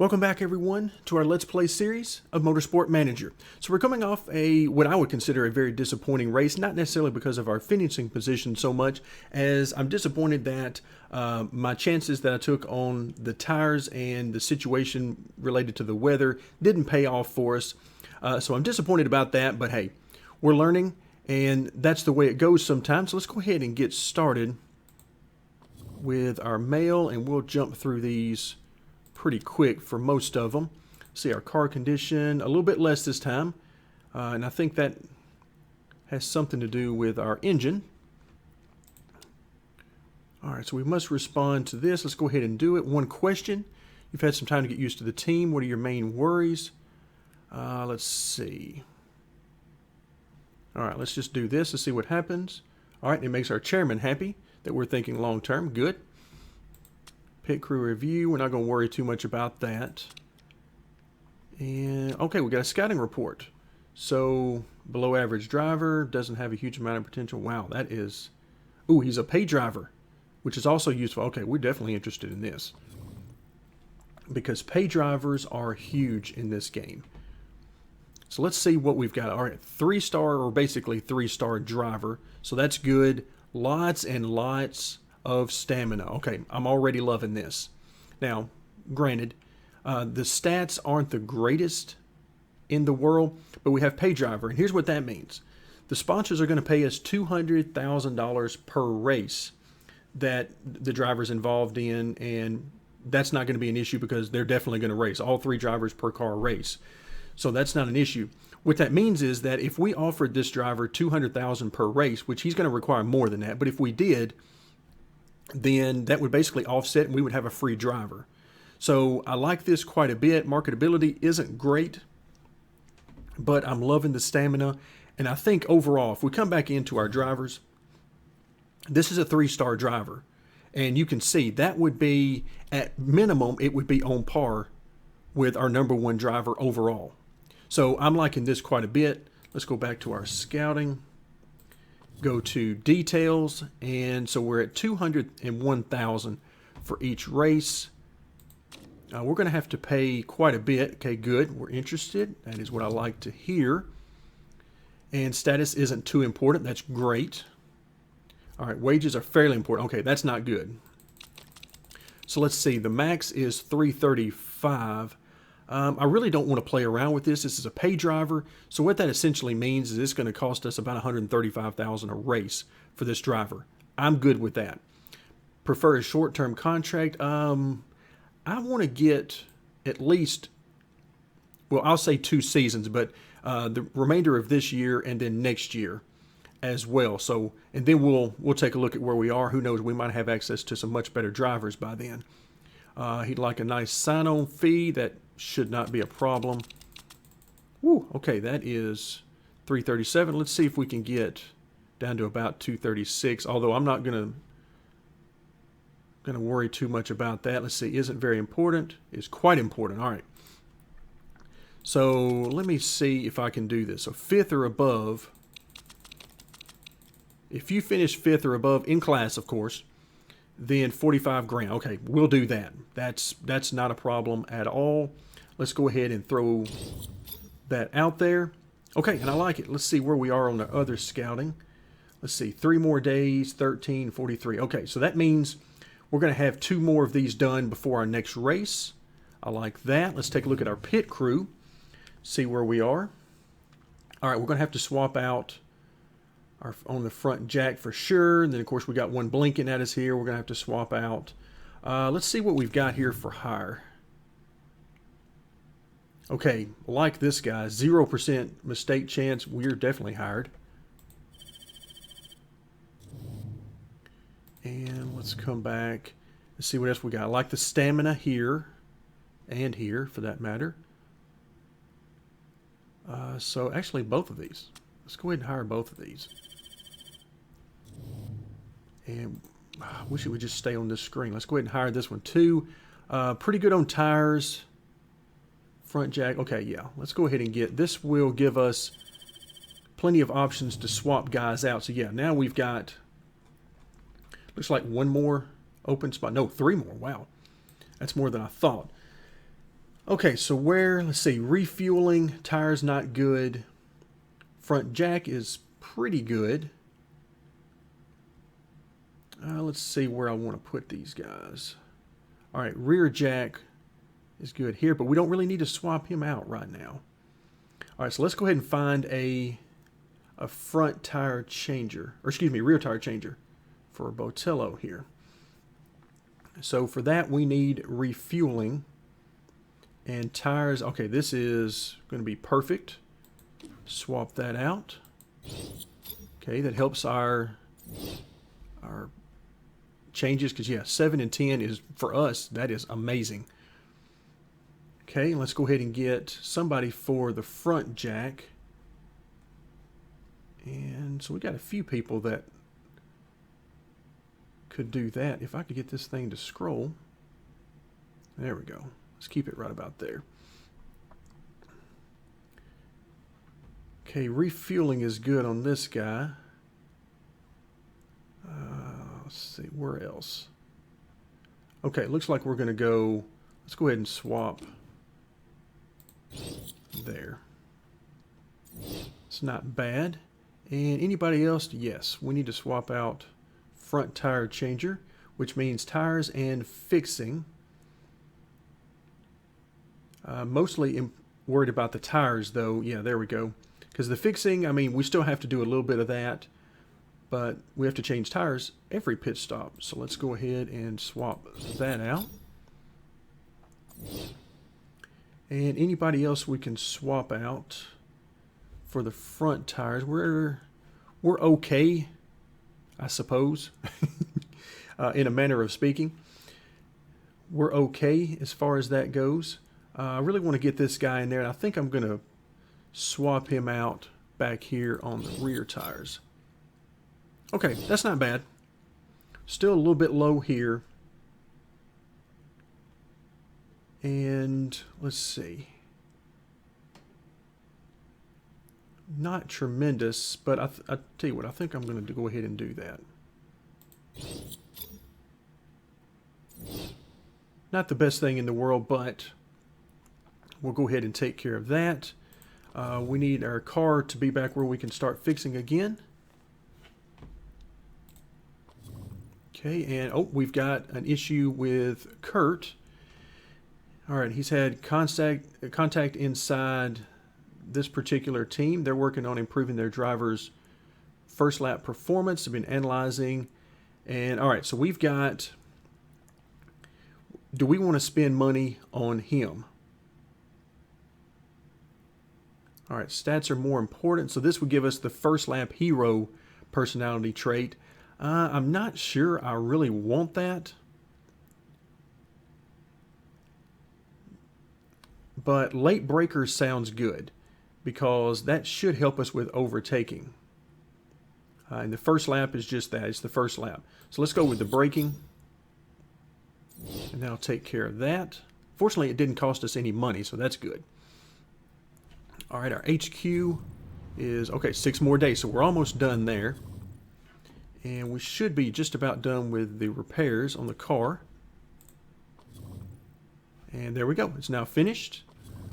Welcome back, everyone, to our Let's Play series of Motorsport Manager. So we're coming off what I would consider a very disappointing race, not necessarily because of our finishing position so much as I'm disappointed that my chances that I took on the tires and the situation related to the weather didn't pay off for us. So I'm disappointed about that, but hey, we're learning, and that's the way it goes sometimes. So let's go ahead and get started with our mail, and we'll jump through these pretty quick for most of them. See our car condition, a little bit less this time, and I think that has something to do with our engine. Alright, so we must respond to this. Let's go ahead and do it. One question. You've had some time to get used to the team. What are your main worries? Let's see. Alright, let's just do this to see what happens. Alright, it makes our chairman happy that we're thinking long term. Good. Pit crew review. We're not going to worry too much about that. And okay, we got a scouting report. So below average driver, doesn't have a huge amount of potential. Wow, that is... Ooh, he's a pay driver, which is also useful. Okay, we're definitely interested in this, because pay drivers are huge in this game. So let's see what we've got. All right, 3-star, or basically 3-star driver. So that's good. Lots and lots of stamina. Okay, I'm already loving this. Now, granted, the stats aren't the greatest in the world, but we have pay driver, and here's what that means. The sponsors are going to pay us $200,000 per race that the driver's involved in, and that's not going to be an issue because they're definitely going to race. All 3 drivers per car race. So that's not an issue. What that means is that if we offered this driver $200,000 per race, which he's going to require more than that, but if we did, then that would basically offset and we would have a free driver. So I like this quite a bit. Marketability isn't great, but I'm loving the stamina. And I think overall, if we come back into our drivers, this is a 3-star driver. And you can see that would be, at minimum, it would be on par with our #1 driver overall. So I'm liking this quite a bit. Let's go back to our scouting. Go to details, and so we're at 201,000 for each race. We're going to have to pay quite a bit. Okay, good. We're interested. That is what I like to hear. And status isn't too important. That's great. All right, wages are fairly important. Okay, that's not good. So let's see. The max is 335. I really don't want to play around with this. This is a pay driver. So what that essentially means is it's going to cost us about $135,000 a race for this driver. I'm good with that. Prefer a short-term contract. I want to get at least, well, I'll say 2 seasons, but the remainder of this year and then next year as well. So, and then we'll take a look at where we are. Who knows? We might have access to some much better drivers by then. He'd like a nice sign-on fee. That should not be a problem. Woo, okay, that is 337. Let's see if we can get down to about 236, although I'm not gonna worry too much about that. Let's see, isn't very important, is quite important. All right. So let me see if I can do this. So 5th or above. If you finish 5th or above in class, of course, then 45 grand. Okay, we'll do that. That's not a problem at all. Let's go ahead and throw that out there. Okay, and I like it. Let's see where we are on the other scouting. Let's see, 3 more days, 13, 43. Okay, so that means we're going to have 2 more of these done before our next race. I like that. Let's take a look at our pit crew, see where we are. All right, we're going to have to swap out on the front jack for sure. And then, of course, we got one blinking at us here. We're going to have to swap out. Let's see what we've got here for hire. Okay, like this guy, 0% mistake chance. We're definitely hired. And let's come back. Let's see what else we got. I like the stamina here and here, for that matter. So actually, both of these. Let's go ahead and hire both of these. And I wish it would just stay on this screen. Let's go ahead and hire this one too. Pretty good on tires. Front jack. Okay, yeah. Let's go ahead and get this. Will give us plenty of options to swap guys out. So yeah, now we've got, looks like 1 more open spot. No, 3 more. Wow. That's more than I thought. Okay, so let's see, refueling, tires not good. Front jack is pretty good. Let's see where I want to put these guys. All right, rear jack is good here, but we don't really need to swap him out right now. All right, so let's go ahead and find a front tire changer, or excuse me, rear tire changer for Botello here. So for that, we need refueling and tires. Okay, this is going to be perfect. Swap that out. Okay, that helps our changes, because yeah, 7 and 10 is, for us, that is amazing. Okay, let's go ahead and get somebody for the front jack. And so we got a few people that could do that. If I could get this thing to scroll. There we go. Let's keep it right about there. Okay, refueling is good on this guy. Let's see, where else? Okay, it looks like we're going to go, let's go ahead and swap there. It's not bad. And anybody else? Yes, we need to swap out front tire changer, which means tires and fixing. Mostly worried about the tires, though. Yeah, there we go. Because the fixing, I mean, we still have to do a little bit of that, but we have to change tires every pit stop. So let's go ahead and swap that out. And anybody else we can swap out for the front tires. We're okay, I suppose, in a manner of speaking. We're okay as far as that goes. I really want to get this guy in there, and I think I'm going to swap him out back here on the rear tires. Okay, that's not bad. Still a little bit low here. And let's see. Not tremendous, but I tell you what, I think I'm going to go ahead and do that. Not the best thing in the world, but we'll go ahead and take care of that. We need our car to be back where we can start fixing again. Okay, and oh, we've got an issue with Kurt. All right, he's had contact inside this particular team. They're working on improving their drivers' first lap performance. They've been analyzing. And all right, so we've got, do we want to spend money on him? All right, stats are more important. So this would give us the first lap hero personality trait. I'm not sure I really want that. But late breaker sounds good, because that should help us with overtaking. And the first lap is just that. It's the first lap. So let's go with the braking. And that'll take care of that. Fortunately, it didn't cost us any money, so that's good. All right, our HQ is, okay, 6 more days. So we're almost done there. And we should be just about done with the repairs on the car. And there we go. It's now finished.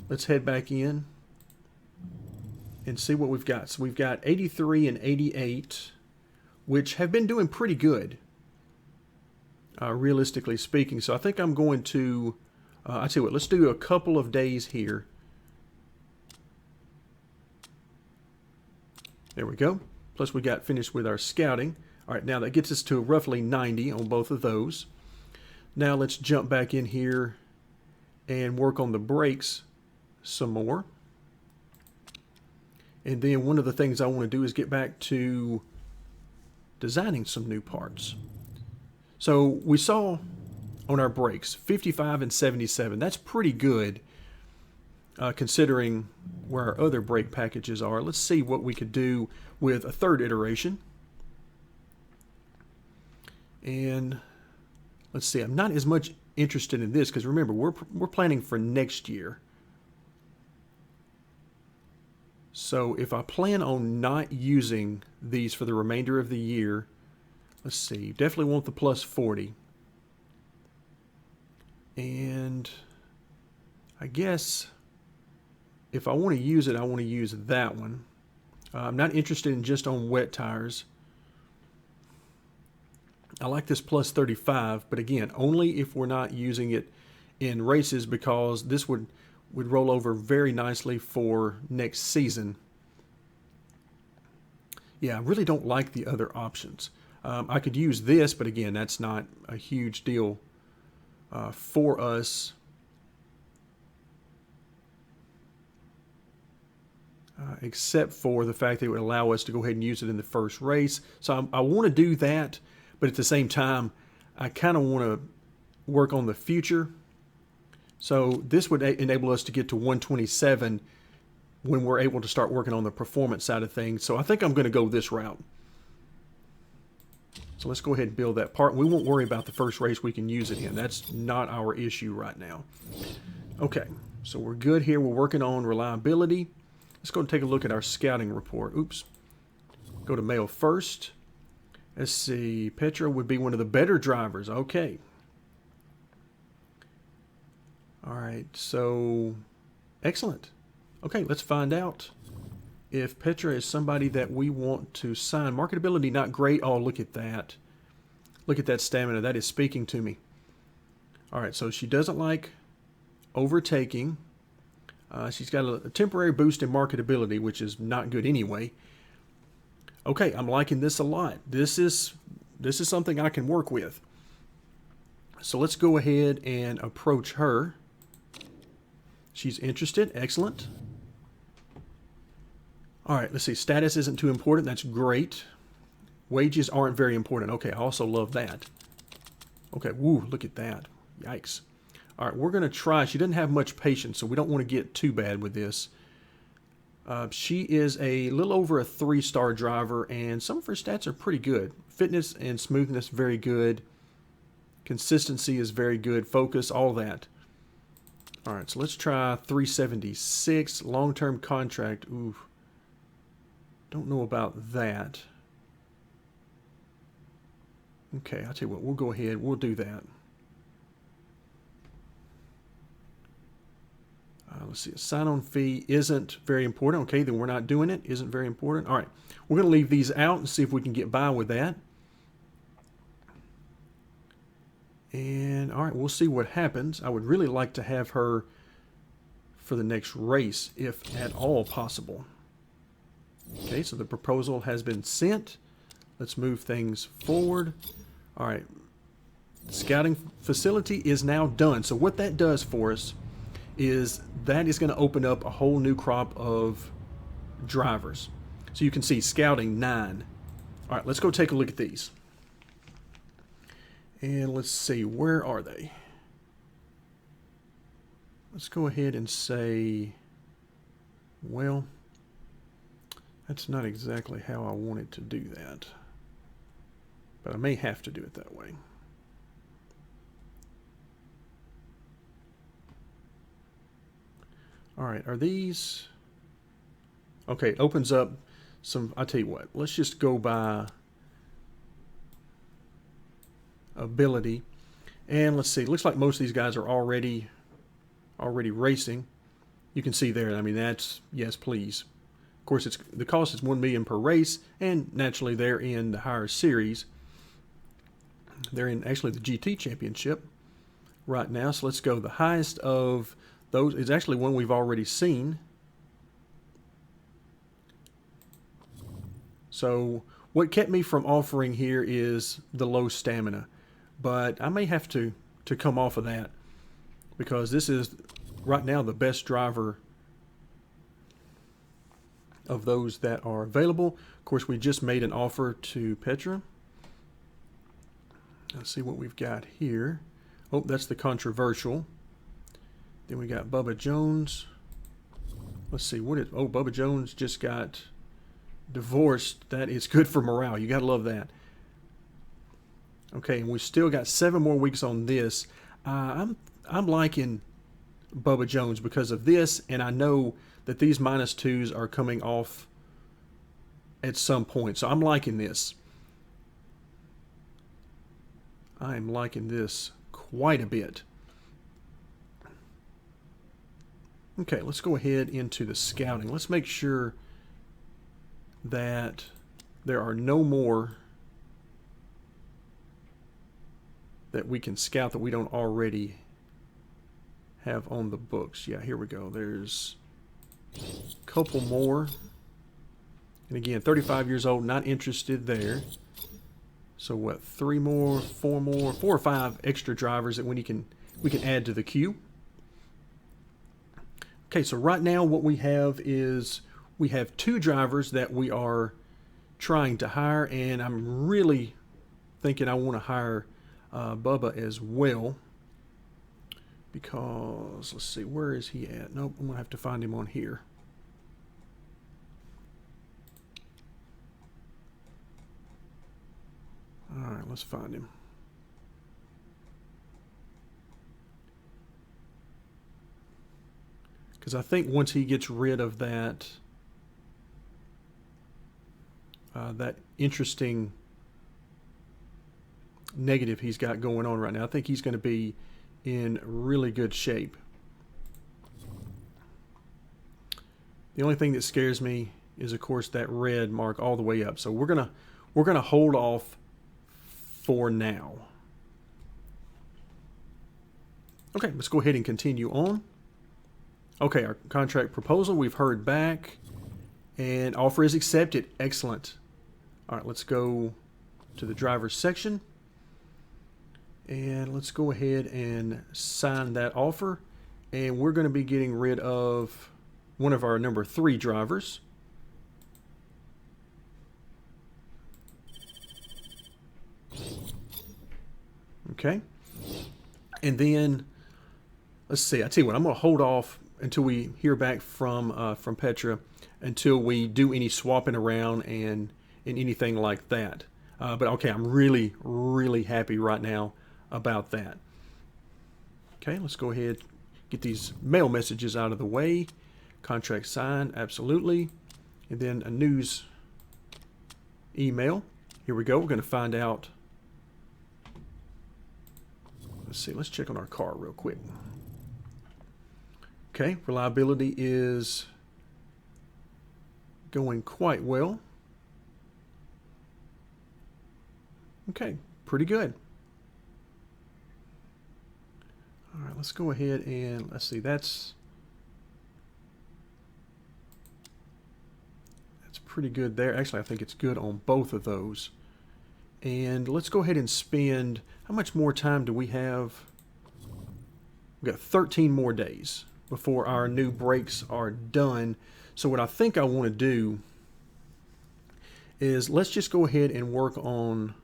Let's head back in and see what we've got. So we've got 83 and 88, which have been doing pretty good, realistically speaking. So I think I'm going to, I tell you what, let's do a couple of days here. There we go. Plus we got finished with our scouting. All right, now that gets us to roughly 90 on both of those. Now let's jump back in here and work on the brakes some more. And then one of the things I want to do is get back to designing some new parts. So we saw on our brakes 55 and 77. That's pretty good considering where our other brake packages are. Let's see what we could do with a third iteration. And let's see, I'm not as much interested in this because remember, we're planning for next year. So if I plan on not using these for the remainder of the year, let's see, definitely want the plus 40. And I guess if I want to use it, I want to use that one. I'm not interested in just on wet tires. I like this plus 35, but again, only if we're not using it in races, because this would roll over very nicely for next season. Yeah, I really don't like the other options. I could use this, but again, that's not a huge deal for us. Except for the fact that it would allow us to go ahead and use it in the first race. So I want to do that, but at the same time, I kind of want to work on the future. So this would enable us to get to 127 when we're able to start working on the performance side of things. So I think I'm going to go this route. So let's go ahead and build that part. We won't worry about the first race we can use it in. That's not our issue right now. Okay, so we're good here. We're working on reliability. Let's go and take a look at our scouting report. Oops. Go to male first. Let's see. Petra would be one of the better drivers. Okay. All right, so excellent. Okay, let's find out if Petra is somebody that we want to sign. Marketability, not great. Oh, look at that. Look at that stamina. That is speaking to me. All right, so she doesn't like overtaking. She's got a temporary boost in marketability, which is not good anyway. Okay, I'm liking this a lot. This is something I can work with. So let's go ahead and approach her. She's interested. Excellent. All right, let's see. Status isn't too important. That's great. Wages aren't very important. Okay, I also love that. Okay, woo, look at that. Yikes. All right, we're going to try. She doesn't have much patience, so we don't want to get too bad with this. She is a little over a 3-star driver, and some of her stats are pretty good. Fitness and smoothness, very good. Consistency is very good. Focus, all that. All right, so let's try 376. Long-term contract. Ooh, don't know about that. Okay, I'll tell you what. We'll go ahead. We'll do that. Let's see. A sign-on fee isn't very important. Okay, then we're not doing it. Isn't very important. All right, we're going to leave these out and see if we can get by with that. And all right, we'll see what happens. I would really like to have her for the next race, if at all possible. Okay, so the proposal has been sent. Let's move things forward. All right, scouting facility is now done. So what that does for us is that is going to open up a whole new crop of drivers. So you can see scouting 9. All right, let's go take a look at these. And let's see, where are they? Let's go ahead and say, well, that's not exactly how I wanted to do that. But I may have to do it that way. All right, are these... Okay, it opens up some... I'll tell you what, let's just go by ability. And let's see, it looks like most of these guys are already racing. You can see there, I mean, that's, yes, please. Of course, it's the cost is $1 million per race, and naturally they're in the higher series. They're in actually the GT Championship right now. So let's go. The highest of those is actually one we've already seen. So what kept me from offering here is the low stamina, but I may have to come off of that because this is right now the best driver of those that are available. Of course, we just made an offer to Petra. Let's see what we've got here. Oh, that's the controversial. Then we got Bubba Jones. Let's see, what is... Oh, Bubba Jones just got divorced. That is good for morale. You got to love that. Okay, and we still got 7 more weeks on this. I'm liking Bubba Jones because of this, and I know that these -2s are coming off at some point. So I'm liking this. I am liking this quite a bit. Okay, let's go ahead into the scouting. Let's make sure that there are no more that we can scout that we don't already have on the books. Yeah, here we go. There's a couple more. And again, 35 years old, not interested there. So what, 3 more, 4 more, 4 or 5 extra drivers that we can add to the queue. Okay, so right now what we have is we have 2 drivers that we are trying to hire, and I'm really thinking I want to hire Bubba as well, because let's see, where is he at? Nope, I'm gonna have to find him on here. All right, let's find him. Because I think once he gets rid of that that interesting negative he's got going on right now, I think he's going to be in really good shape. The only thing that scares me is, of course, that red mark all the way up. So we're gonna hold off for now. Okay, let's go ahead and continue on. Okay, our contract proposal, we've heard back, and offer is accepted. Excellent. All right, let's go to the driver's section, and let's go ahead and sign that offer. And we're going to be getting rid of one of our number 3 drivers. Okay, and then let's see. I tell you what, I'm going to hold off until we hear back from Petra, until we do any swapping around and anything like that. But okay, I'm really happy right now about that. Okay, let's go ahead, get these mail messages out of the way. Contract signed, absolutely. And then a news email. Here we go. We're going to find out. Let's see, let's check on our car real quick. Okay, reliability is going quite well. Okay, pretty good. All right, let's go ahead and let's see, that's pretty good there. Actually, I think it's good on both of those. And let's go ahead and spend, how much more time do we have? We've got 13 more days before our new brakes are done. So what I think I want to do is let's just go ahead and work on,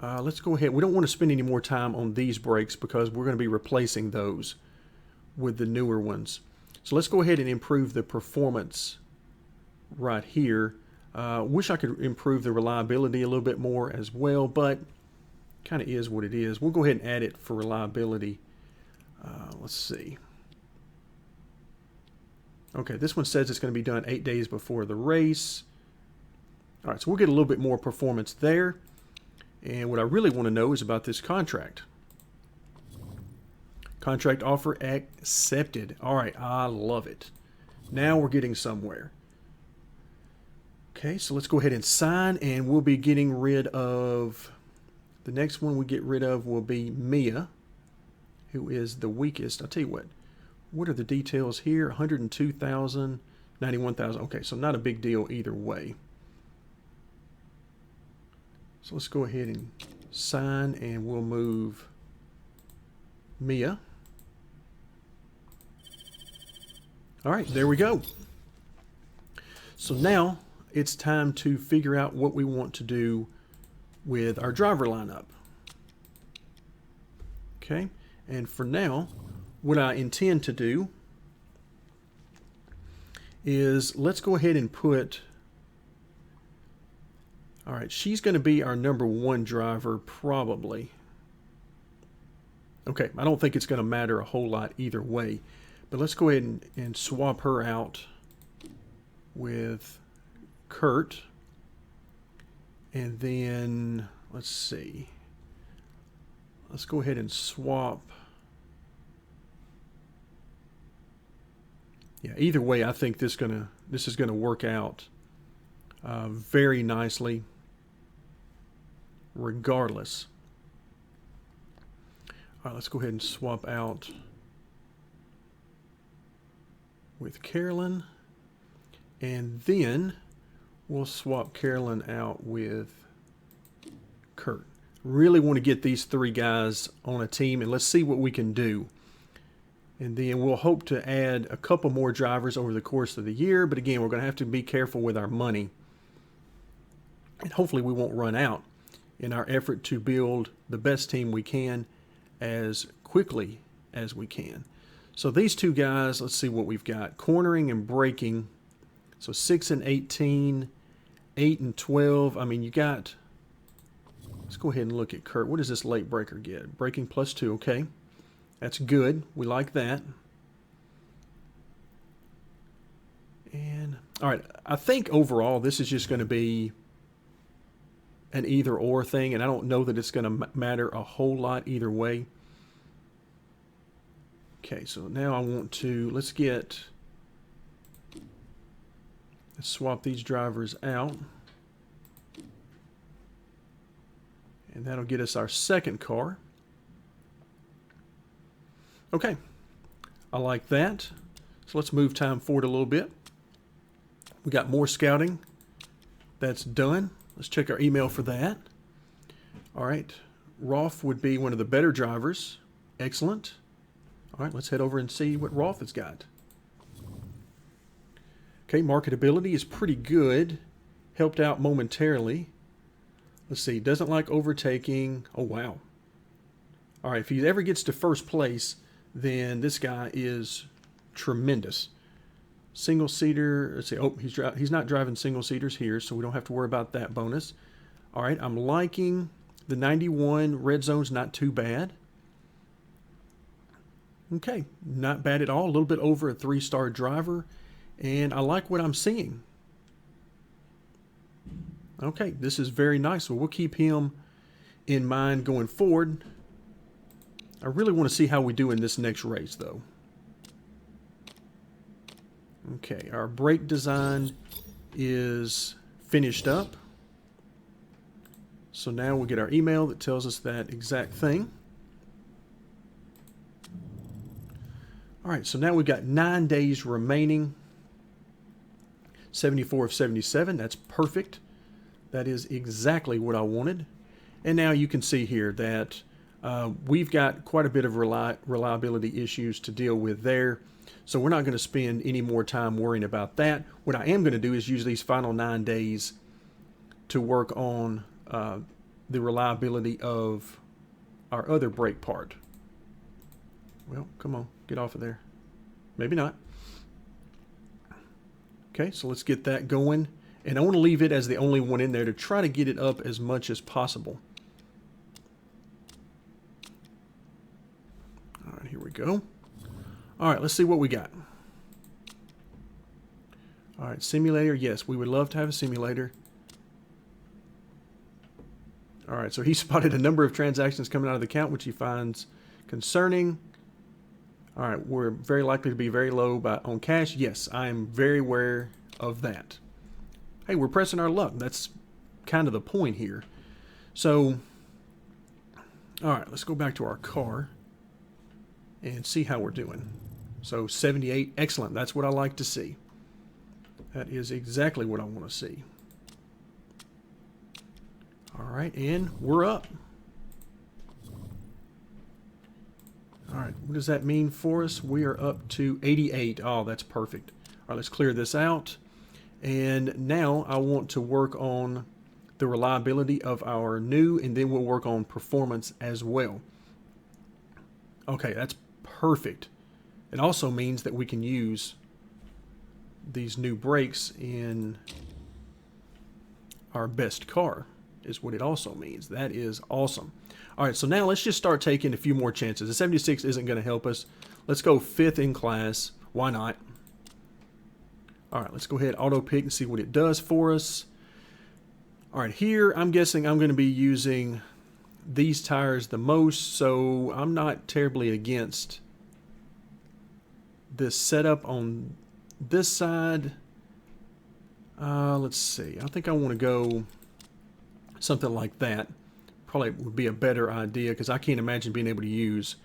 let's go ahead. We don't want to spend any more time on these brakes because we're going to be replacing those with the newer ones. So let's go ahead and improve the performance right here. Wish I could improve the reliability a little bit more as well, but kind of is what it is. We'll go ahead and add it for reliability. Let's see. Okay, this one says it's going to be done 8 days before the race. All right, so we'll get a little bit more performance there. And what I really want to know is about this contract. Contract offer accepted. All right, I love it. Now we're getting somewhere. Okay, so let's go ahead and sign, and we'll be getting rid of, the next one we get rid of will be Mia, who is the weakest. I'll tell you what are the details here? 102,000, 91,000. Okay, so not a big deal either way. So let's go ahead and sign, and we'll move Mia. All right, there we go. So now it's time to figure out what we want to do with our driver lineup. Okay, and for now, what I intend to do is let's go ahead and put, all right, she's going to be our number 1 driver probably. Okay, I don't think it's going to matter a whole lot either way, but let's go ahead and swap her out with Kurt. And then let's see, let's go ahead and swap Yeah, either way, I think this is gonna work out very nicely, regardless. All right, let's go ahead and swap out with Carolyn, and then we'll swap Carolyn out with Kurt. Really want to get these three guys on a team, and let's see what we can do. And then we'll hope to add a couple more drivers over the course of the year, but again, we're going to have to be careful with our money. And hopefully we won't run out in our effort to build the best team we can as quickly as we can. So these two guys, let's see what we've got. Cornering and braking. So 6 and 18, 8 and 12. I mean, you got, let's go ahead and look at Kurt. What does this late breaker get? Braking +2, okay. That's good. We like that. And, all right, I think overall this is just going to be an either-or thing, and I don't know that it's going to matter a whole lot either way. Okay, so now I want to, let's swap these drivers out. And that'll get us our second car. Okay, I like that. So let's move time forward a little bit. We got more scouting. That's done. Let's check our email for that. All right, Rolf would be one of the better drivers. Excellent. All right, let's head over and see what Rolf has got. Okay, marketability is pretty good. Helped out momentarily. Let's see, doesn't like overtaking. Oh, wow. All right, if he ever gets to first place, then this guy is tremendous. Single-seater, let's see, oh, he's not driving single-seaters here, so we don't have to worry about that bonus. All right, I'm liking the 91. Red zone's not too bad. Okay, not bad at all. A little bit over a 3-star driver, and I like what I'm seeing. Okay, this is very nice. So we'll keep him in mind going forward. I really want to see how we do in this next race, though. Okay, our brake design is finished up. So now we'll get our email that tells us that exact thing. All right, so now we've got 9 days remaining. 74 of 77, that's perfect. That is exactly what I wanted. And now you can see here that we've got quite a bit of reliability issues to deal with there. So we're not going to spend any more time worrying about that. What I am going to do is use these final 9 days to work on the reliability of our other brake part. Well, come on, get off of there. Maybe not. Okay, so let's get that going. And I want to leave it as the only one in there to try to get it up as much as possible. All right, here we go. All right, let's see what we got. All right, simulator. Yes, we would love to have a simulator. All right, so he spotted a number of transactions coming out of the account, which he finds concerning. All right, we're very likely to be very low on cash. Yes, I am very aware of that. Hey, we're pressing our luck. That's kind of the point here. So, all right, let's go back to our car and see how we're doing. So 78, excellent. That's what I like to see. That is exactly what I want to see. All right, and we're up. All right, what does that mean for us? We are up to 88. Oh, that's perfect. All right, let's clear this out. And now I want to work on the reliability of our new, and then we'll work on performance as well. Okay, that's perfect. It also means that we can use these new brakes in our best car, is what it also means. That is awesome. All right, so now let's just start taking a few more chances. The 76 isn't going to help us. Let's go 5th in class. Why not? All right, let's go ahead, auto pick and see what it does for us. All right, here I'm guessing I'm going to be using these tires the most, so I'm not terribly against this setup on this side, let's see. I think I want to go something like that. Probably would be a better idea because I can't imagine being able to use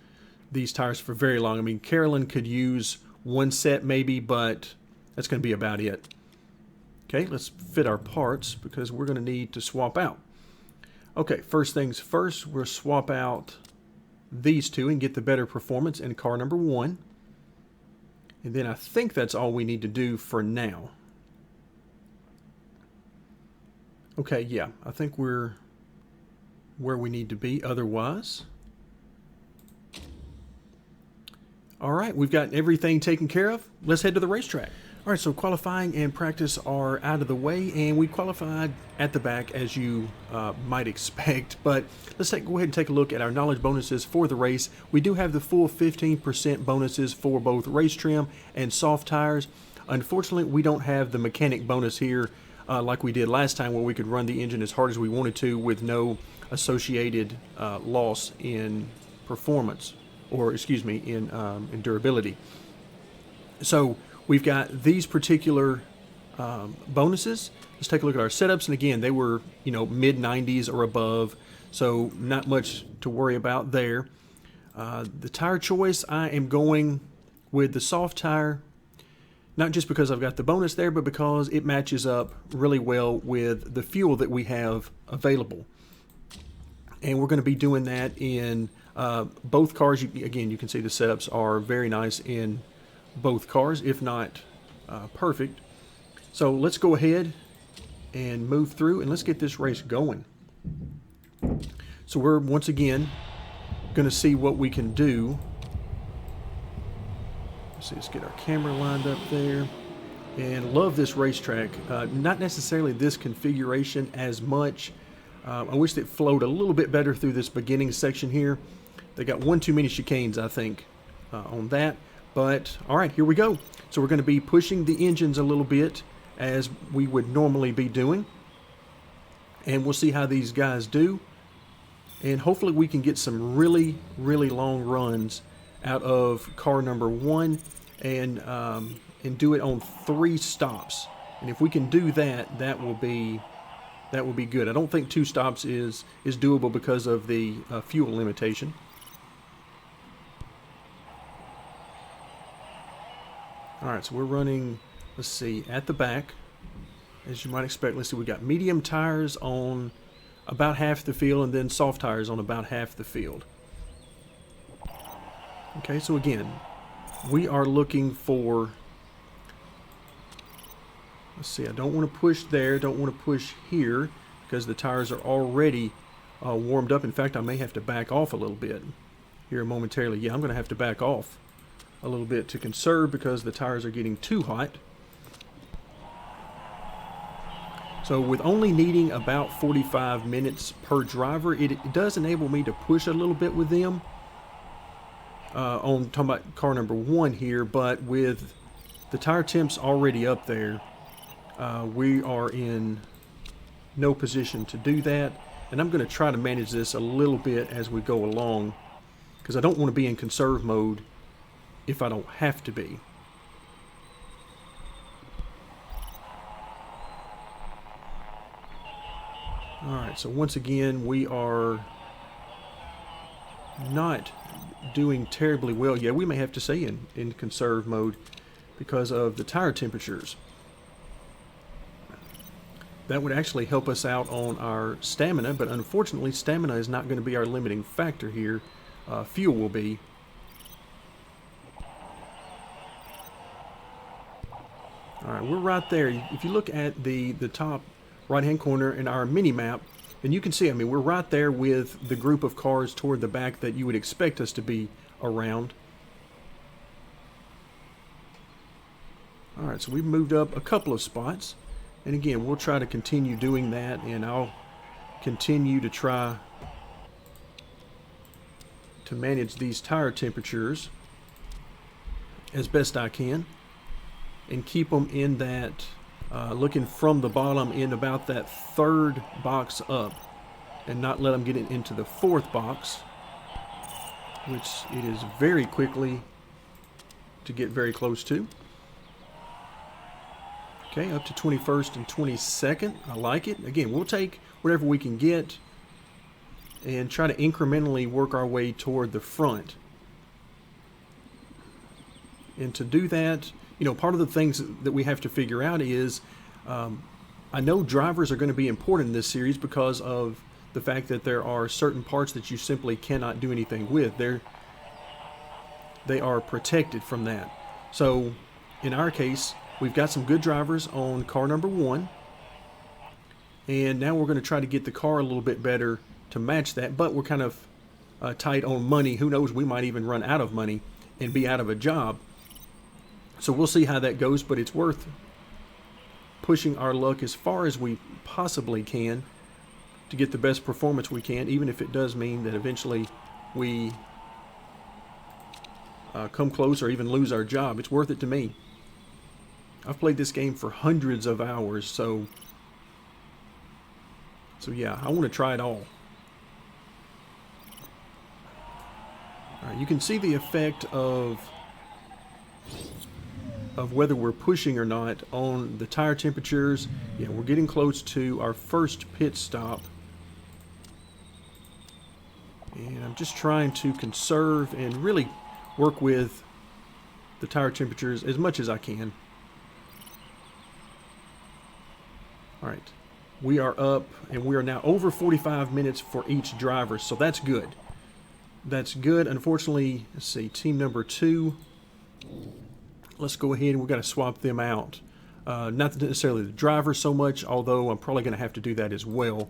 these tires for very long. I mean, Carolyn could use one set maybe, but that's going to be about it. Okay, let's fit our parts because we're going to need to swap out. Okay, first things first, we'll swap out these two and get the better performance in car number 1. And then I think that's all we need to do for now. Okay, yeah, I think we're where we need to be otherwise. All right, we've got everything taken care of. Let's head to the racetrack. All right, so qualifying and practice are out of the way, and we qualified at the back as you might expect. But let's go ahead and take a look at our knowledge bonuses for the race. We do have the full 15% bonuses for both race trim and soft tires. Unfortunately, we don't have the mechanic bonus here like we did last time, where we could run the engine as hard as we wanted to with no associated loss in performance, or excuse me, in durability. So we've got these particular bonuses. Let's take a look at our setups, and again, they were mid 90s or above, so not much to worry about there. The tire choice, I am going with the soft tire, not just because I've got the bonus there, but because it matches up really well with the fuel that we have available. And we're going to be doing that in both cars. Again, you can see the setups are very nice in both cars, if not perfect. So let's go ahead and move through, and let's get this race going. So we're once again going to see what we can do. Let's get our camera lined up there. And love this racetrack. Not necessarily this configuration as much. I wish it flowed a little bit better through this beginning section here. They got one too many chicanes, I think, on that. But all right, here we go. So we're going to be pushing the engines a little bit as we would normally be doing. And we'll see how these guys do. And hopefully we can get some really, really long runs out of car number 1 and do it on 3 stops. And if we can do that, that will be good. I don't think 2 stops is doable because of the fuel limitation. All right, so we're running, let's see, at the back, as you might expect. Let's see, we got medium tires on about half the field and then soft tires on about half the field. Okay, so again, we are looking for, let's see, I don't want to push there, don't want to push here because the tires are already warmed up. In fact, I may have to back off a little bit here momentarily. Yeah, I'm going to have to back off a little bit to conserve because the tires are getting too hot. So with only needing about 45 minutes per driver, it does enable me to push a little bit with them. Talking about car number 1 here, but with the tire temps already up there, we are in no position to do that. And I'm going to try to manage this a little bit as we go along because I don't want to be in conserve mode if I don't have to be. Alright, so once again, we are not doing terribly well. Yeah, we may have to stay in conserve mode because of the tire temperatures. That would actually help us out on our stamina, but unfortunately stamina is not going to be our limiting factor here. Fuel will be. Alright, we're right there. If you look at the top right hand corner in our mini map, and you can see, I mean, we're right there with the group of cars toward the back that you would expect us to be around. Alright, so we've moved up a couple of spots. And again, we'll try to continue doing that, and I'll continue to try to manage these tire temperatures as best I can and keep them in that looking from the bottom in about that 3rd box up and not let them get it into the 4th box, which it is very quickly to get very close to. Okay, up to 21st and 22nd. I like it. Again, we'll take whatever we can get and try to incrementally work our way toward the front. And to do that, you know, part of the things that we have to figure out is, I know drivers are going to be important in this series because of the fact that there are certain parts that you simply cannot do anything with. They are protected from that. So in our case, we've got some good drivers on car number 1. And now we're going to try to get the car a little bit better to match that. But we're kind of tight on money. Who knows, we might even run out of money and be out of a job. So we'll see how that goes, but it's worth pushing our luck as far as we possibly can to get the best performance we can, even if it does mean that eventually we come close or even lose our job. It's worth it to me. I've played this game for hundreds of hours, so yeah, I want to try it all. All right, you can see the effect of whether we're pushing or not on the tire temperatures. Yeah, we're getting close to our first pit stop. And I'm just trying to conserve and really work with the tire temperatures as much as I can. All right, we are up and we are now over 45 minutes for each driver, so that's good. That's good. Unfortunately, let's see, team number 2. Let's go ahead and we've got to swap them out. Not necessarily the driver so much, although I'm probably going to have to do that as well,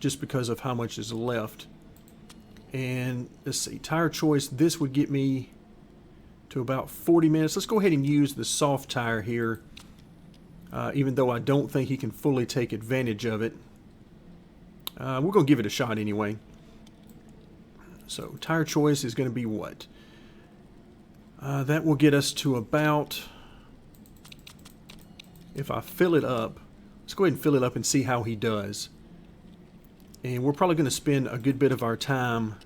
just because of how much is left. And let's see, tire choice, this would get me to about 40 minutes. Let's go ahead and use the soft tire here, even though I don't think he can fully take advantage of it. We're going to give it a shot anyway. So tire choice is going to be what? That will get us to about, if I fill it up, let's go ahead and fill it up and see how he does. And we're probably going to spend a good bit of our time,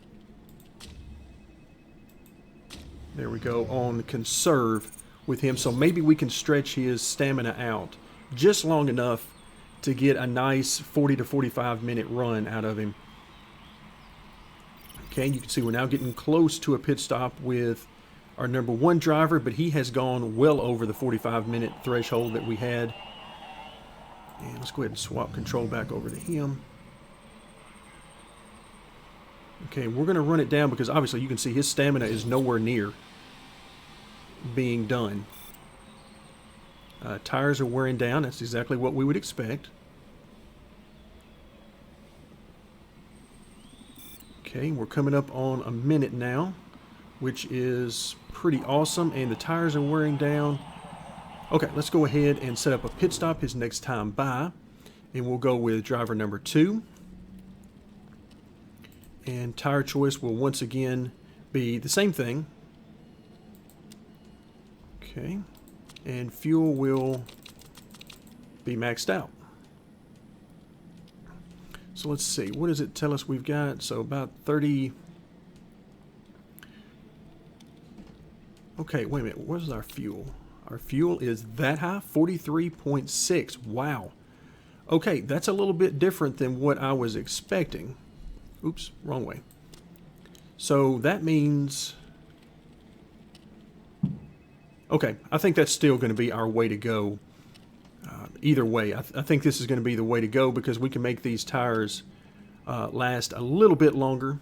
there we go, on conserve with him. So maybe we can stretch his stamina out just long enough to get a nice 40 to 45 minute run out of him. Okay, you can see we're now getting close to a pit stop with our number 1 driver, but he has gone well over the 45-minute threshold that we had. And let's go ahead and swap control back over to him. Okay, we're going to run it down because obviously you can see his stamina is nowhere near being done. Tires are wearing down. That's exactly what we would expect. Okay, we're coming up on a minute now, which is pretty awesome, and the tires are wearing down. Okay, let's go ahead and set up a pit stop his next time by, and we'll go with driver number 2. And tire choice will once again be the same thing. Okay, and fuel will be maxed out. So let's see, what does it tell us we've got? So about 30. Okay, wait a minute. What is our fuel? Our fuel is that high? 43.6. Wow. Okay, that's a little bit different than what I was expecting. Oops, wrong way. So that means... Okay, I think that's still going to be our way to go. Either way, I think this is going to be the way to go because we can make these tires last a little bit longer.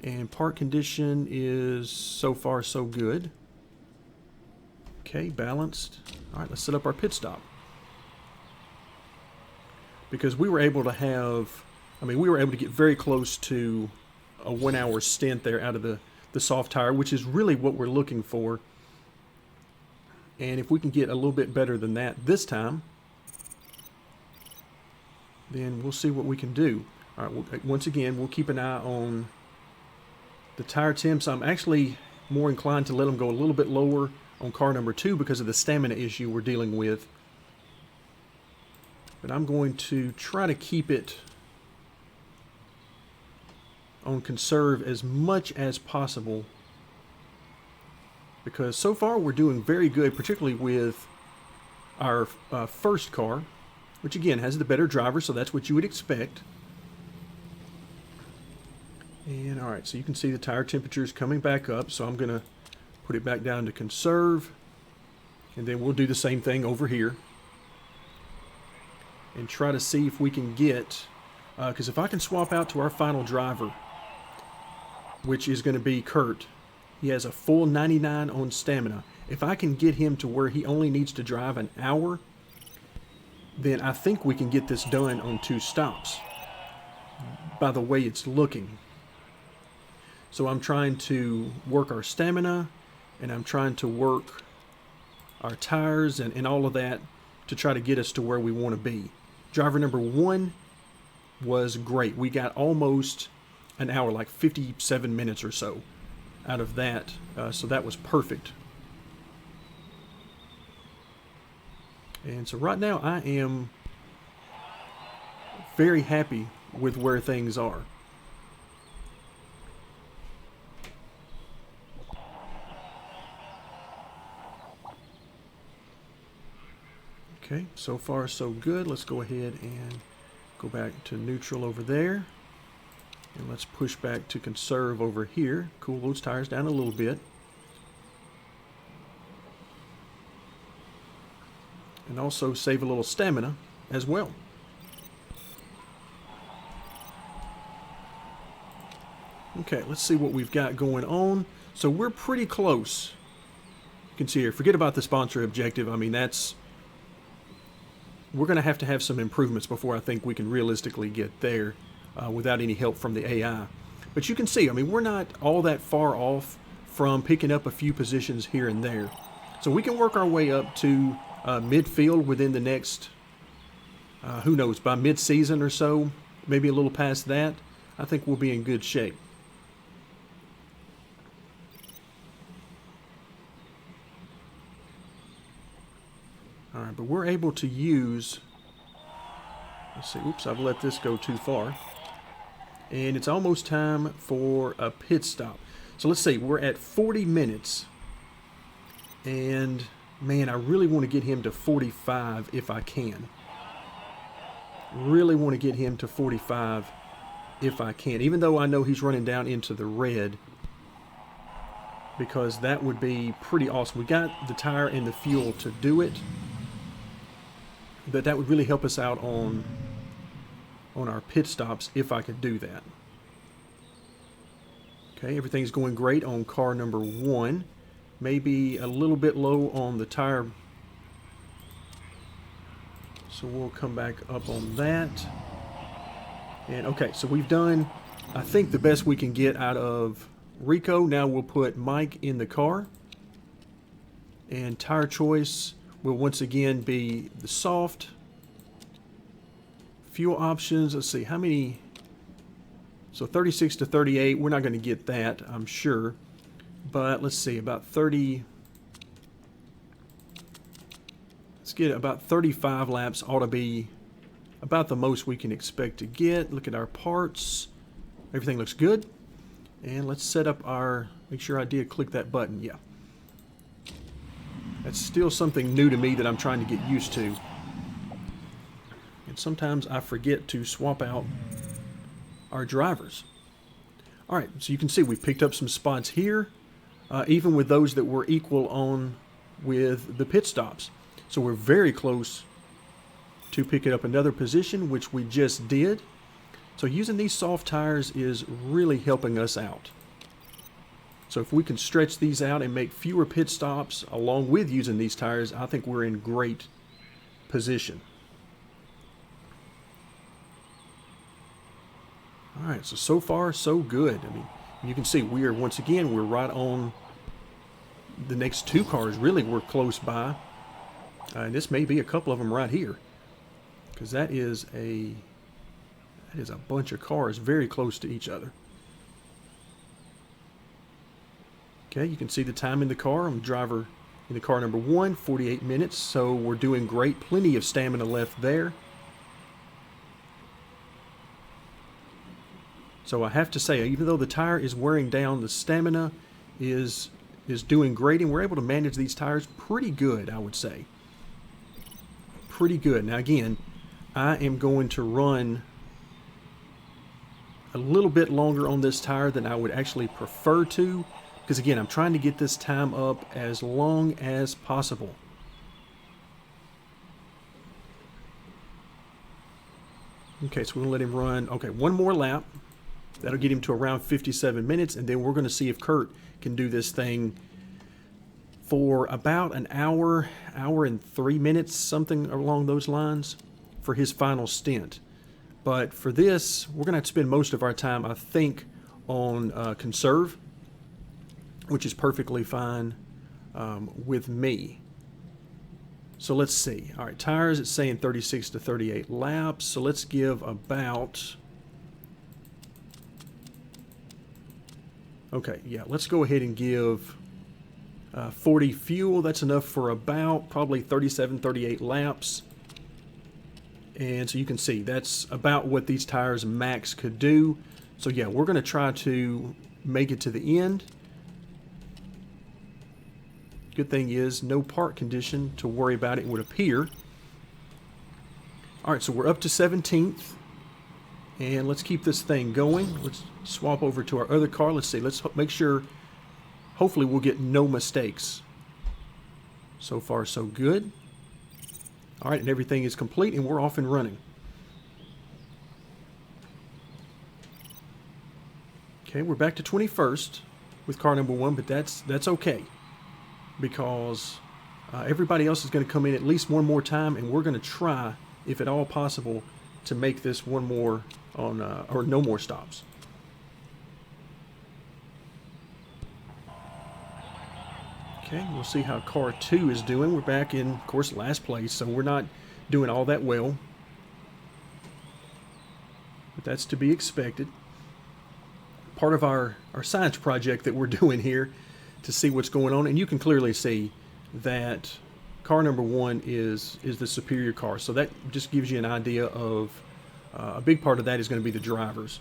And part condition is so far so good. Okay, balanced. All right, let's set up our pit stop. Because we were able to have, we were able to get very close to a 1 hour stint there out of the soft tire, which is really what we're looking for. And if we can get a little bit better than that this time, then we'll see what we can do. All right, once again, we'll keep an eye on the tire temps. I'm actually more inclined to let them go a little bit lower on car number 2 because of the stamina issue we're dealing with. But I'm going to try to keep it on conserve as much as possible because so far we're doing very good, particularly with our first car, which again has the better driver, so that's what you would expect. And all right, so you can see the tire temperature is coming back up, so I'm going to put it back down to conserve, and then we'll do the same thing over here and try to see if we can get, because if I can swap out to our final driver, which is going to be Kurt, he has a full 99 on stamina. If I can get him to where he only needs to drive an hour, then I think we can get this done on 2 stops by the way it's looking. So I'm trying to work our stamina, and I'm trying to work our tires and all of that to try to get us to where we want to be. Driver number 1 was great. We got almost an hour, like 57 minutes or so out of that. So that was perfect. And so right now I am very happy with where things are. Okay, so far so good. Let's go ahead and go back to neutral over there. And let's push back to conserve over here. Cool those tires down a little bit. And also save a little stamina as well. Okay, let's see what we've got going on. So we're pretty close. You can see here, forget about the sponsor objective. I mean, we're going to have some improvements before I think we can realistically get there without any help from the AI. But you can see, I mean, we're not all that far off from picking up a few positions here and there. So we can work our way up to midfield within the next, who knows, by mid-season or so, maybe a little past that. I think we'll be in good shape. All right, but we're able to use, let's see, oops, I've let this go too far. And it's almost time for a pit stop. So let's see, we're at 40 minutes. And man, I really want to get him to 45 if I can. Really want to get him to 45 if I can, even though I know he's running down into the red, because that would be pretty awesome. We got the tire and the fuel to do it. But that would really help us out on our pit stops if I could do that. Okay, everything's going great on car number 1. Maybe a little bit low on the tire. So we'll come back up on that. And okay, so we've done, I think, the best we can get out of Rico. Now we'll put Mike in the car. And tire choice will once again be the soft. Fuel options, let's see, how many? So 36 to 38, we're not going to get that, I'm sure. But let's see, about 30. Let's get about 35 laps ought to be about the most we can expect to get. Look at our parts. Everything looks good. And let's set up our, make sure I did click that button, yeah. That's still something new to me that I'm trying to get used to. And sometimes I forget to swap out our drivers. All right, so you can see we picked up some spots here, even with those that were equal on with the pit stops. So we're very close to picking up another position, which we just did. So using these soft tires is really helping us out. So if we can stretch these out and make fewer pit stops along with using these tires, I think we're in great position. All right, so far so good. I mean, you can see we're right on the next 2 cars. Really, we're close by. And this may be a couple of them right here, because that is a bunch of cars very close to each other. Okay, you can see the time in the car. I'm driver in the car number 1, 48 minutes. So we're doing great. Plenty of stamina left there. So I have to say, even though the tire is wearing down, the stamina is doing great, and we're able to manage these tires pretty good, I would say. pretty good. Now again, I am going to run a little bit longer on this tire than I would actually prefer to, because again, I'm trying to get this time up as long as possible. Okay, so we're gonna let him run, okay, one more lap. That'll get him to around 57 minutes, and then we're gonna see if Kurt can do this thing for about an hour, hour and 3 minutes, something along those lines, for his final stint. But for this, we're gonna have to spend most of our time, I think, on conserve, which is perfectly fine with me. So let's see. All right, tires, it's saying 36 to 38 laps. So let's give about... Okay, yeah, let's go ahead and give 40 fuel. That's enough for about probably 37, 38 laps. And so you can see that's about what these tires max could do. So yeah, we're going to try to make it to the end. Good thing is no park condition to worry about, it would appear. All right, so we're up to 17th. And let's keep this thing going. Let's swap over to our other car. Let's see. Let's make sure, hopefully we'll get no mistakes. So far, so good. All right, and everything is complete, and we're off and running. Okay, we're back to 21st with car number 1, but that's okay, because everybody else is going to come in at least one more time, and we're going to try, if at all possible, to make this one more on, or no more stops. Okay, we'll see how car 2 is doing. We're back in, of course, last place, so we're not doing all that well. But that's to be expected. Part of our science project that we're doing here to see what's going on, and you can clearly see that car number 1 is the superior car. So that just gives you an idea of a big part of that is going to be the drivers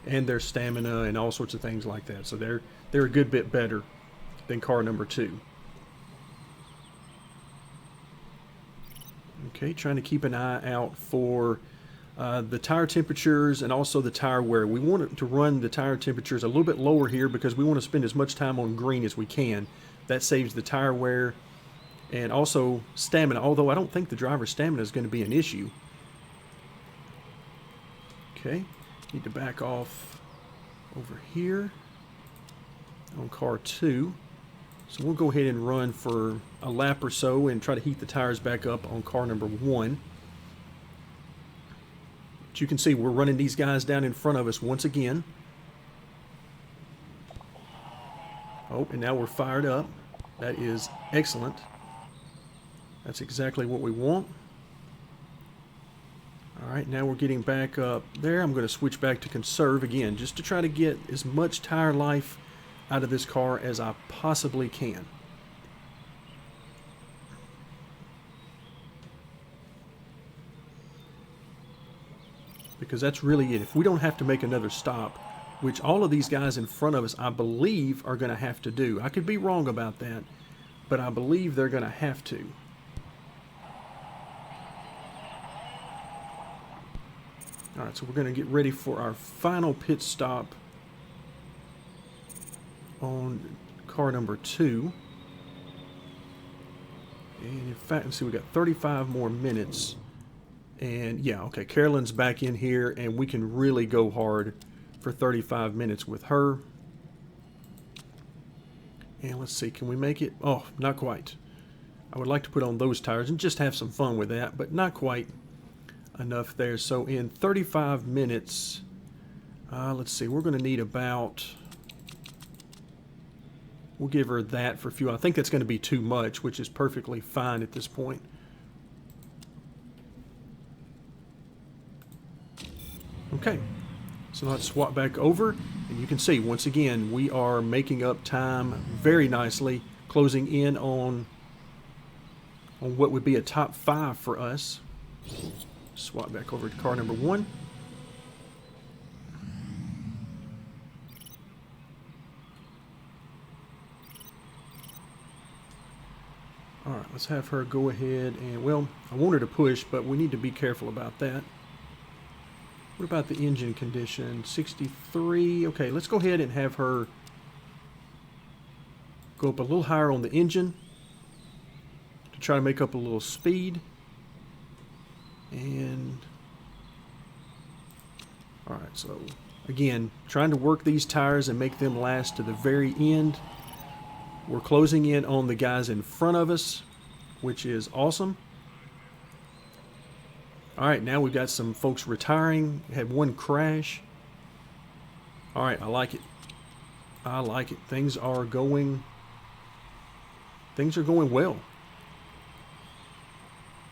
and their stamina and all sorts of things like that. So they're a good bit better than car number 2. Okay, trying to keep an eye out for the tire temperatures and also the tire wear. We want to run the tire temperatures a little bit lower here because we want to spend as much time on green as we can. That saves the tire wear and also stamina, although I don't think the driver's stamina is going to be an issue. Okay, need to back off over here on car 2. So we'll go ahead and run for a lap or so and try to heat the tires back up on car number 1. But you can see we're running these guys down in front of us once again. Oh, and now we're fired up. That is excellent. That's exactly what we want. All right, now we're getting back up there. I'm going to switch back to conserve again, just to try to get as much tire life out of this car as I possibly can. Because that's really it. If we don't have to make another stop, which all of these guys in front of us, I believe, are going to have to do. I could be wrong about that, but I believe they're going to have to. All right, so we're going to get ready for our final pit stop on car number 2. And in fact, let's see, we got 35 more minutes. And yeah, okay, Carolyn's back in here, and we can really go hard for 35 minutes with her. And let's see, can we make it? Oh, not quite. I would like to put on those tires and just have some fun with that, but not quite enough there. So in 35 minutes, let's see, we're going to need about... We'll give her that for fuel. I think that's going to be too much, which is perfectly fine at this point. Okay, so let's swap back over, and you can see, once again, we are making up time very nicely, closing in on what would be a top 5 for us. Swap back over to car number 1. All right, let's have her go ahead and, well, I want her to push, but we need to be careful about that. What about the engine condition? 63. Okay, let's go ahead and have her go up a little higher on the engine to try to make up a little speed. And all right, so again, trying to work these tires and make them last to the very end. We're closing in on the guys in front of us, which is awesome. All right, now we've got some folks retiring. Had one crash. All right, I like it. I like it. Things are going well.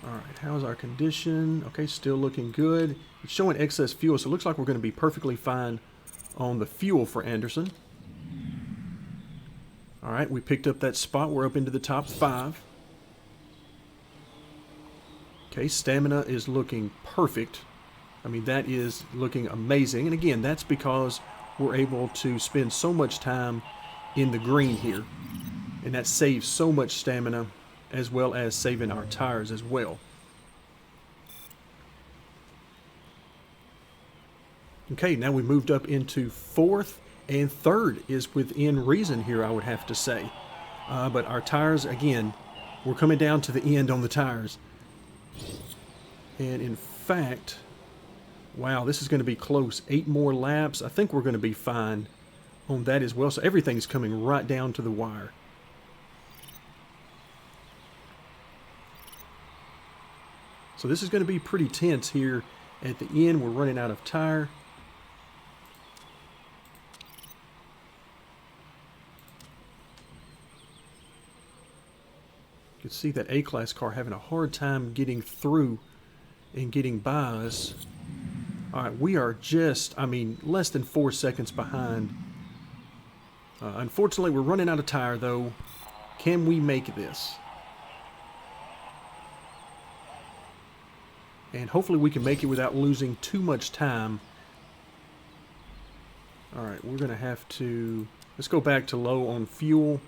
All right, how's our condition? Okay, still looking good. It's showing excess fuel, so it looks like we're going to be perfectly fine on the fuel for Anderson. All right, we picked up that spot. We're up into the top 5. Okay, stamina is looking perfect. I mean, that is looking amazing. And again, that's because we're able to spend so much time in the green here. And that saves so much stamina, as well as saving our tires as well. Okay, now we moved up into 4th, and 3rd is within reason here, I would have to say. But our tires, again, we're coming down to the end on the tires. And in fact, wow, this is going to be close. 8 more laps. I think we're going to be fine on that as well. So everything's coming right down to the wire. So this is going to be pretty tense here at the end. We're running out of tire. You can see that A-Class car having a hard time getting through and getting by us. All right, we are just, I mean, less than 4 seconds behind. Unfortunately, we're running out of tire, though. Can we make this? And hopefully we can make it without losing too much time. All right, we're going to have to, let's go back to low on fuel,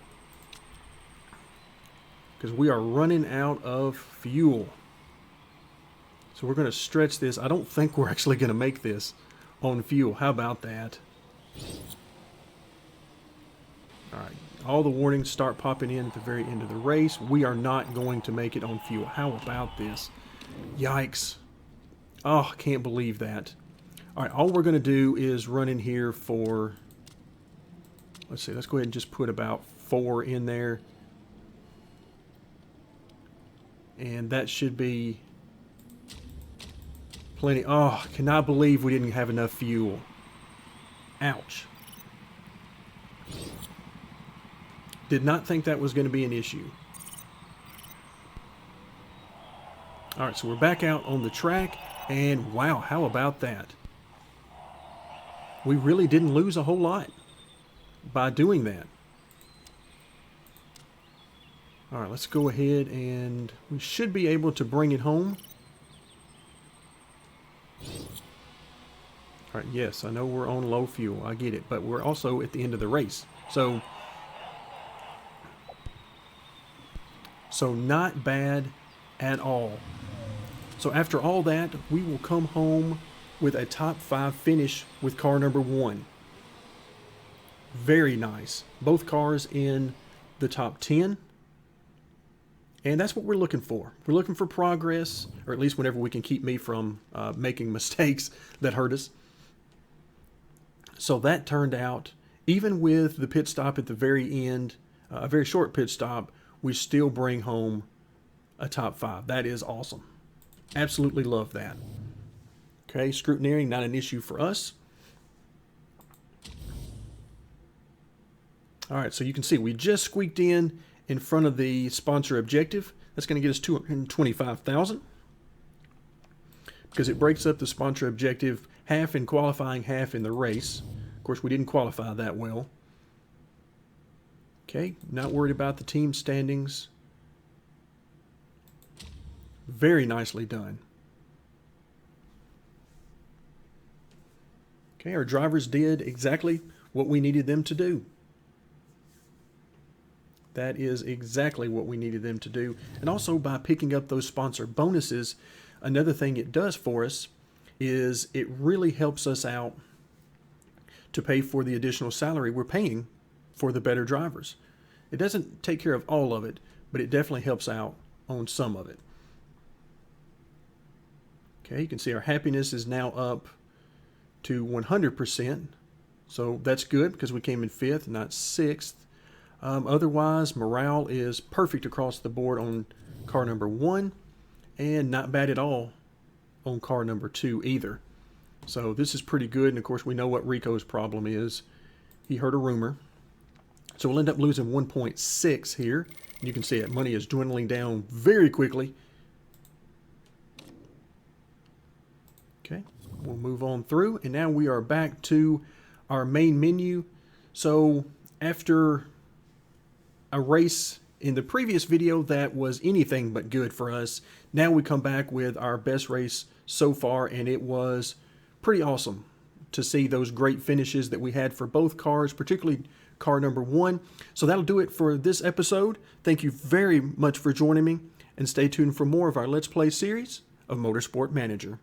because we are running out of fuel. So we're going to stretch this. I don't think we're actually going to make this on fuel. How about that? All right, all the warnings start popping in at the very end of the race. We are not going to make it on fuel. How about this? Yikes. Oh, I can't believe that. All right, all we're going to do is run in here for, let's see, let's go ahead and just put about 4 in there. And that should be plenty. Oh, cannot believe we didn't have enough fuel. Ouch. Did not think that was going to be an issue. All right, so we're back out on the track, and wow, how about that? We really didn't lose a whole lot by doing that. All right, let's go ahead, and we should be able to bring it home. All right, yes, I know we're on low fuel. I get it, but we're also at the end of the race. So not bad at all. So after all that, we will come home with a top 5 finish with car number 1. Very nice. Both cars in the top 10. And that's what we're looking for. We're looking for progress, or at least whenever we can keep me from making mistakes that hurt us. So that turned out, even with the pit stop at the very end, a very short pit stop, we still bring home a top 5. That is awesome. Absolutely love that. Okay, scrutineering, not an issue for us. All right, so you can see we just squeaked in front of the sponsor objective. That's going to get us $225,000 because it breaks up the sponsor objective half in qualifying, half in the race. Of course, we didn't qualify that well. Okay, not worried about the team standings. Very nicely done. Okay, our drivers did exactly what we needed them to do. That is exactly what we needed them to do. And also by picking up those sponsor bonuses, another thing it does for us is it really helps us out to pay for the additional salary we're paying for the better drivers. It doesn't take care of all of it, but it definitely helps out on some of it. Okay, you can see our happiness is now up to 100%. So that's good because we came in 5th, not 6th. Otherwise, morale is perfect across the board on car number 1 and not bad at all on car number 2 either. So this is pretty good. And of course, we know what Rico's problem is. He heard a rumor. So we'll end up losing 1.6 here. You can see that money is dwindling down very quickly. Okay, we'll move on through. And now we are back to our main menu. So after a race in the previous video that was anything but good for us, now we come back with our best race so far, and it was pretty awesome to see those great finishes that we had for both cars, particularly car number 1. So that'll do it for this episode. Thank you very much for joining me, and stay tuned for more of our Let's Play series of Motorsport Manager.